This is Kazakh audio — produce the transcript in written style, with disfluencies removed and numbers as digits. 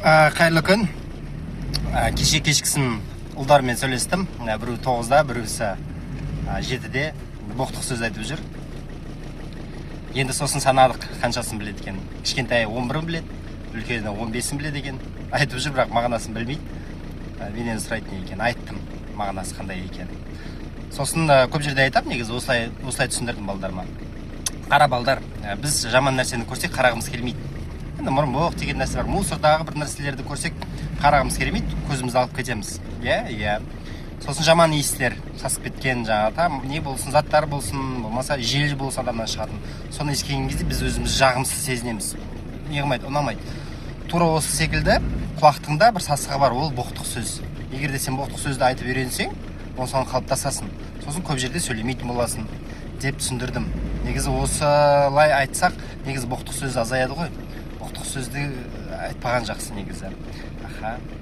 Қайырлы күн. Кешкісін ұлдармен сөйлестім. Біреу 9-да, біреусі 7-де боқтық сөз айтып жүр. Енді сосын санадық қаншасын біледі екен. Кішкентай 11-ін біледі, үлкені 15-ін біледі екен. Айтып жүр, бірақ мағынасын білмейді. Менен сұрайды екен, айттым мағынасы қандай екен. Сосын көп жерде айтам, негізі осылай түсіндірдім балдарыма. Қара балдар, біз жаман нәрсені көрсек қарағымыз келмейді. Енді мұрынбоқ деген нәрсе бар, мусордағы бір нәрселерді көрсек қарағымыз келмейді, көзімізді алып кетеміз. Иә. Сосын жаман иістер, сасып кеткен жаңағы, не болсын, заттар болсын, болмаса жел болсын адамнан шығатын. Соны ескерген кезде біз өзіміз жағымсыз сезінеміз. Не қылмайды, ұнамайды. Тура осы секілді құлақтыңда бір сасығы бар, ол боқтық сөз. Егер де сен боқтық сөзді айтып үйренсең, оны соны қалыптасасың. Сосын көп жерде сөйлемейтін боласың деп түсіндірдім. Негізі осылай айтсақ, негізі боқтық сөз азаяды ғой. Боқтық сөзді айтпаған жақсы негізі.